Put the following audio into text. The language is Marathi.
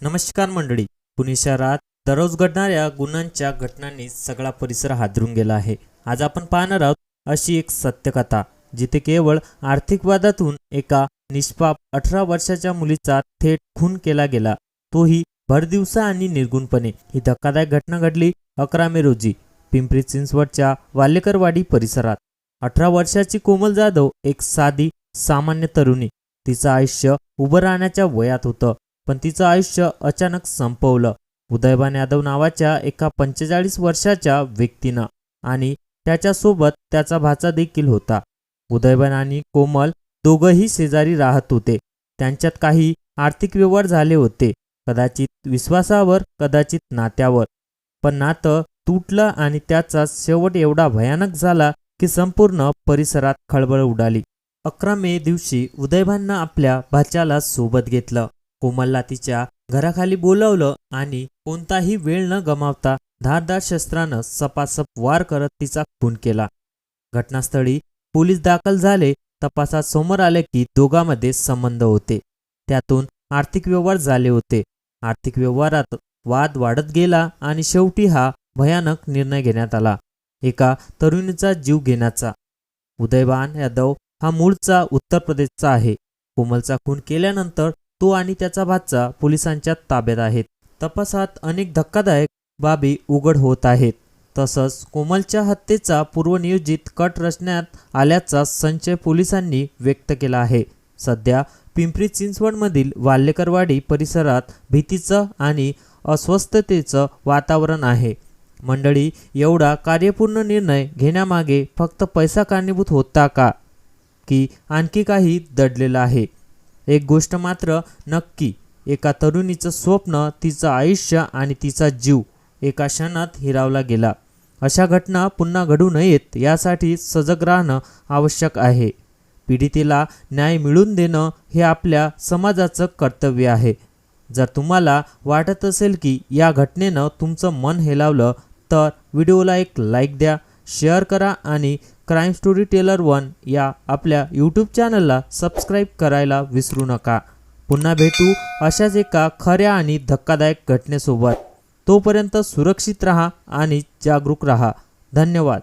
नमस्कार मंडळी. पुणे शहरात दररोज घडणाऱ्या गुन्ह्यांच्या घटनांनी सगळा परिसर हादरून गेला आहे. आज आपण पाहणार आहोत अशी एक सत्यकथा जिथे केवळ आर्थिक वादातून एका निष्पाप 18 वर्षाच्या मुलीचा थेट खून केला गेला, तोही भरदिवसा आणि निर्गुणपणे. ही धक्कादायक घटना घडली 11 मे रोजी पिंपरी चिंचवडच्या वाल्हेकरवाडी परिसरात. 18 वर्षाची कोमल जाधव एक साधी सामान्य तरुणी. तिचं आयुष्य उभं राहण्याच्या वयात होतं, पण तिचं आयुष्य अचानक संपवलं उदयभान यादव नावाच्या एका 45 वर्षाच्या व्यक्तीनं, आणि त्याच्यासोबत त्याचा भाचा देखील होता. उदयभान आणि कोमल दोघंही शेजारी राहत होते. त्यांच्यात काही आर्थिक व्यवहार झाले होते, कदाचित विश्वासावर, कदाचित नात्यावर. पण नातं तुटलं आणि त्याचा शेवट एवढा भयानक झाला की संपूर्ण परिसरात खळबळ उडाली. 11 मे दिवशी उदयभाननं आपल्या भाच्याला सोबत घेतलं. कोमलला तिच्या घराखाली बोलावलं आणि कोणताही वेळ न गमावता धारदार शस्त्रानं सपासप वार करत तिचा खून केला. घटनास्थळी पोलीस दाखल झाले. तपासात समोर आले की दोघांमध्ये संबंध होते, त्यातून आर्थिक व्यवहार झाले होते. आर्थिक व्यवहारात वाद वाढत गेला आणि शेवटी हा भयानक निर्णय घेण्यात आला, एका तरुणीचा जीव घेण्याचा. उदयभान यादव हा मूळचा उत्तर प्रदेशचा आहे. कोमलचा खून केल्यानंतर तो आणि त्याचा भाचा पोलिसांच्या ताब्यात आहेत. तपासात अनेक धक्कादायक बाबी उघड होत आहेत. तसंच कोमलच्या हत्येचा पूर्वनियोजित कट रचण्यात आल्याचा संशय पोलिसांनी व्यक्त केला आहे. सध्या पिंपरी चिंचवडमधील वाल्हेकरवाडी परिसरात भीतीचं आणि अस्वस्थतेचं वातावरण आहे. मंडळी, एवढा कार्यपूर्ण निर्णय घेण्यामागे फक्त पैसा कारणीभूत होता का, की आणखी काही दडलेलं आहे? एक गोष्ट मात्र नक्की, एका तरुणीचं स्वप्न, तिचं आयुष्य आणि तिचा जीव एका क्षणात हिरावला गेला. अशा घटना पुन्हा घडू नयेत यासाठी सजग राहणं आवश्यक आहे. पीडितेला न्याय मिळवून देणं हे आपल्या समाजाचं कर्तव्य आहे. जर तुम्हाला वाटत असेल की या घटनेनं तुमचं मन हेलावलं, तर व्हिडिओला एक लाईक द्या, शेअर करा आणि क्राईम स्टोरी टेलर 1 या आपल्या यूट्यूब चॅनलला सबस्क्राईब करायला विसरू नका. पुन्हा भेटू अशाच एका खऱ्या आणि धक्कादायक घटनेसोबत. तोपर्यंत सुरक्षित राहा आणि जागरूक राहा. धन्यवाद.